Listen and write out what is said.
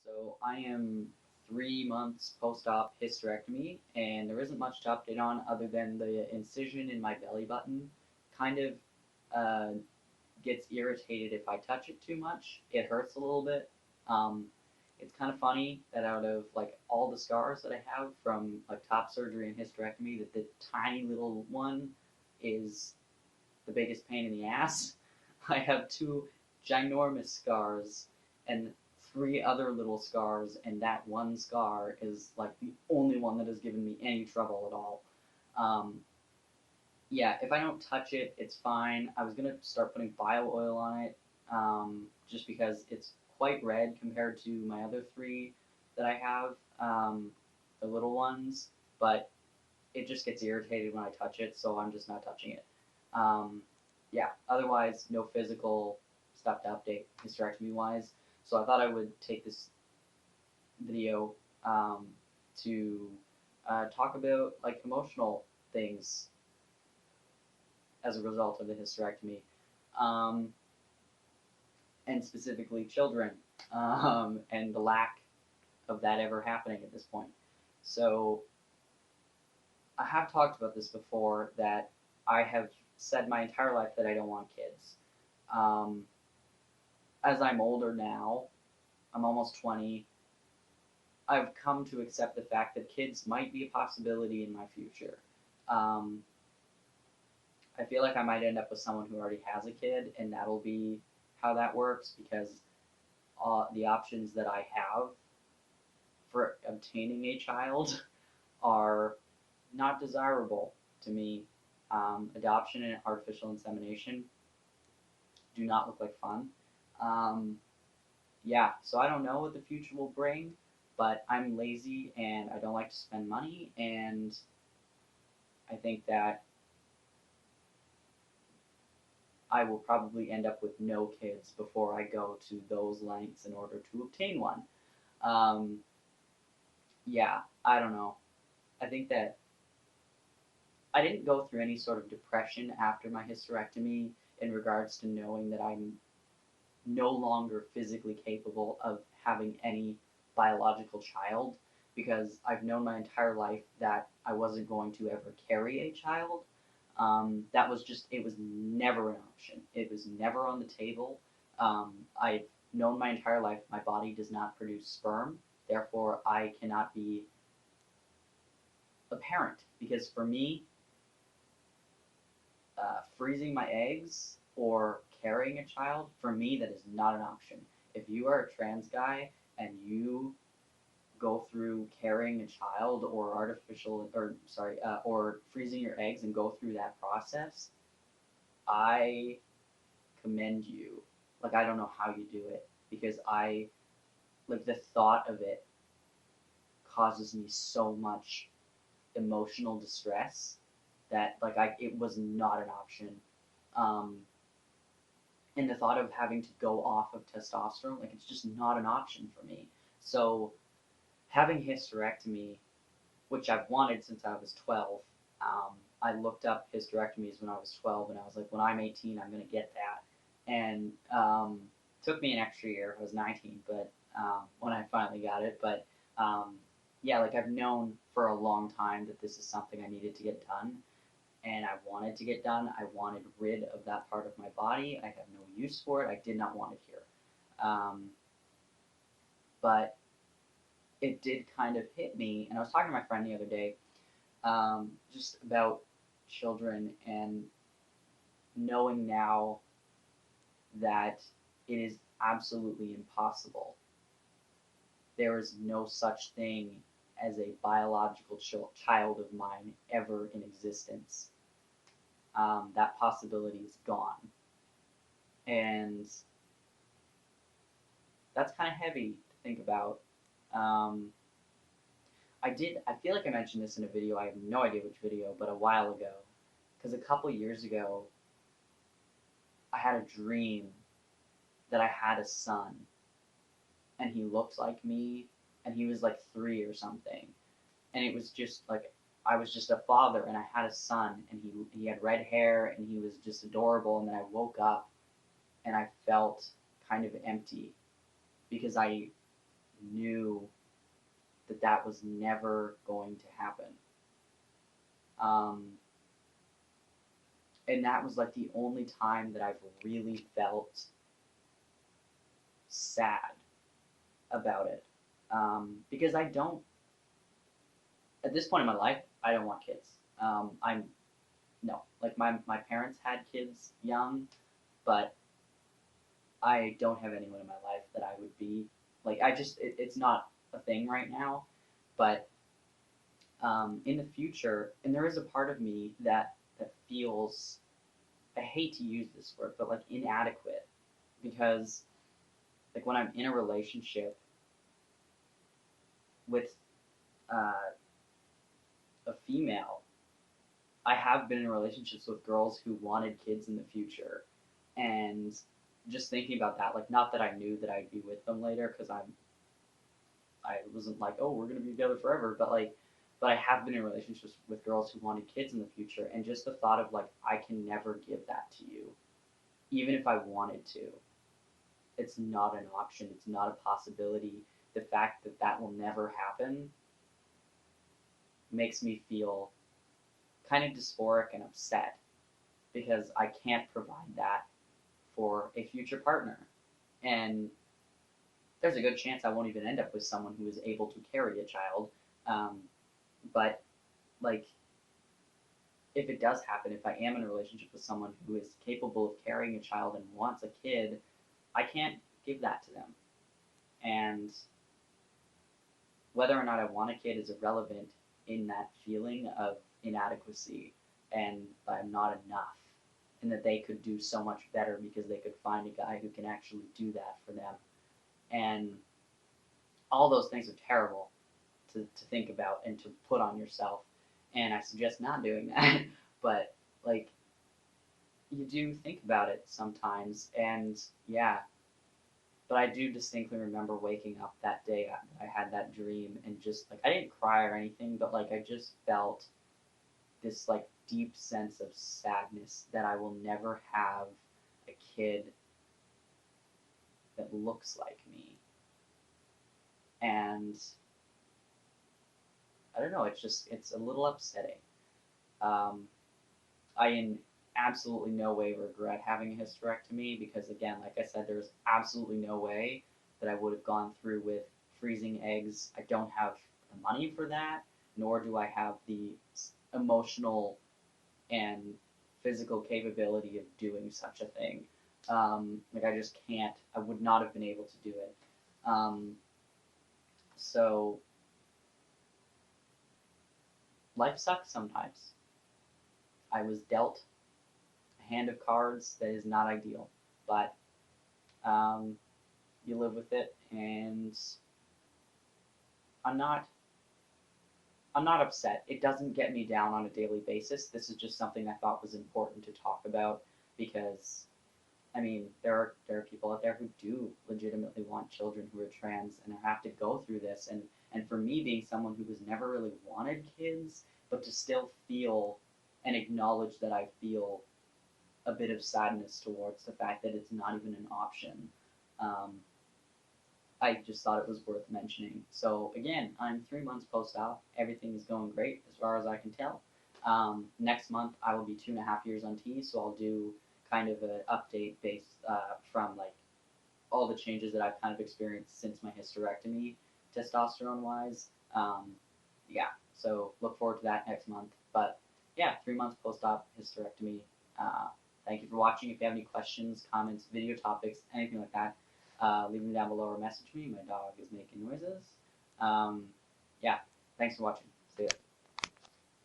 So I am 3 months post-op hysterectomy, and there isn't much to update on other than the incision in my belly button kind of uh, gets irritated if I touch it too much. It hurts a little bit. Um, it's kind of funny that out of like all the scars that I have from like top surgery and hysterectomy, that the tiny little one is the biggest pain in the ass. I have two ginormous scars and three other little scars, and that one scar is like the only one that has given me any trouble at all. Um, yeah, if I don't touch it, it's fine. I was gonna start putting bio oil on it, just because it's quite red compared to my other three that I have, the little ones, but it just gets irritated when I touch it, so I'm just not touching it. Um, yeah, otherwise, no physical stuff to update hysterectomy wise. So I thought I would take this video to talk about like emotional things as a result of the hysterectomy, um, and specifically children, and the lack of that ever happening at this point. So I have talked about this before that I have said my entire life that I don't want kids. Um, as I'm older now, I'm almost 20, I've come to accept the fact that kids might be a possibility in my future. Um, I feel like I might end up with someone who already has a kid, and that'll be how that works because the options that I have for obtaining a child are not desirable to me. Adoption and artificial insemination do not look like fun. Um, yeah, so I don't know what the future will bring, but I'm lazy and I don't like to spend money, and I think that I will probably end up with no kids before I go to those lengths in order to obtain one. Um, yeah, I don't know. I think that I didn't go through any sort of depression after my hysterectomy in regards to knowing that I'm no longer physically capable of having any biological child, because I've known my entire life that I wasn't going to ever carry a child. That was just, it was never an option. It was never on the table. I've known my entire life my body does not produce sperm, therefore, I cannot be a parent. Because for me, freezing my eggs or carrying a child, for me, that is not an option. If you are a trans guy and you go through carrying a child or or freezing your eggs and go through that process, I commend you. Like, I don't know how you do it because like, the thought of it causes me so much emotional distress that like it was not an option. Um, and the thought of having to go off of testosterone, like, it's just not an option for me. So having hysterectomy, which I've wanted since I was 12, I looked up hysterectomies when I was 12, and I was like, when I'm 18, I'm gonna get that. And took me an extra year. I was 19, but when I finally got it, but um, yeah, like, I've known for a long time that this is something I needed to get done, and I wanted to get done. I wanted rid of that part of my body. I have no use for it. I did not want it here. Um, but it did kind of hit me, and I was talking to my friend the other day, just about children and knowing now that it is absolutely impossible. There is no such thing as a biological child of mine ever in existence. That possibility is gone. And that's kind of heavy to think about. Um, I feel like I mentioned this in a video, I have no idea which video, but a while ago. Because a couple years ago, I had a dream that I had a son, and he looked like me, and he was like 3 or something. And it was just like, I was just a father, and I had a son, and he had red hair, and he was just adorable. And then I woke up, and I felt kind of empty because I knew that that was never going to happen. Um, and that was like the only time that I've really felt sad about it. Because I don't, at this point in my life, I don't want kids. I'm, no, like my parents had kids young, but I don't have anyone in my life that I would be, like, it's not a thing right now, but in the future, and there is a part of me that feels, I hate to use this word, but like inadequate, because like when I'm in a relationship with a female, I have been in relationships with girls who wanted kids in the future, and just thinking about that, like not that I knew that I'd be with them later, because I wasn't like, oh, we're gonna be together forever, but like, but I have been in relationships with girls who wanted kids in the future, and just the thought of like, I can never give that to you, even if I wanted to. It's not an option. It's not a possibility. The fact that that will never happen makes me feel kind of dysphoric and upset because I can't provide that for a future partner. And there's a good chance I won't even end up with someone who is able to carry a child. Um, but like, if it does happen, if I am in a relationship with someone who is capable of carrying a child and wants a kid, I can't give that to them. And whether or not I want a kid is irrelevant in that feeling of inadequacy and I'm not enough, and that they could do so much better because they could find a guy who can actually do that for them. And all those things are terrible to think about and to put on yourself. And I suggest not doing that. But like, you do think about it sometimes, and yeah. But I do distinctly remember waking up that day. I had that dream, and just like I didn't cry or anything, but like I just felt this like deep sense of sadness that I will never have a kid that looks like me. And I don't know, it's a little upsetting. Um, I in absolutely no way regret having a hysterectomy because again, like I said, there's absolutely no way that I would have gone through with freezing eggs. I don't have the money for that, nor do I have the emotional and physical capability of doing such a thing. Like I just can't. I would not have been able to do it. Um, so life sucks sometimes. I was dealt a hand of cards that is not ideal, but um, you live with it, and I'm not. I'm not upset. It doesn't get me down on a daily basis. This is just something I thought was important to talk about because I mean, there are people out there who do legitimately want children who are trans and have to go through this. And for me, being someone who has never really wanted kids, but to still feel and acknowledge that I feel a bit of sadness towards the fact that it's not even an option, um, I just thought it was worth mentioning. So again, I'm 3 months post-op. Everything is going great as far as I can tell. Next month I will be 2.5 years on T, so I'll do kind of an update based from like all the changes that I've kind of experienced since my hysterectomy, testosterone wise. Yeah, so look forward to that next month. But yeah, 3 months post-op hysterectomy. Uh, Thank you for watching. If you have any questions, comments, video topics, anything like that, leave them down below or message me. My dog is making noises. Yeah, thanks for watching. See ya.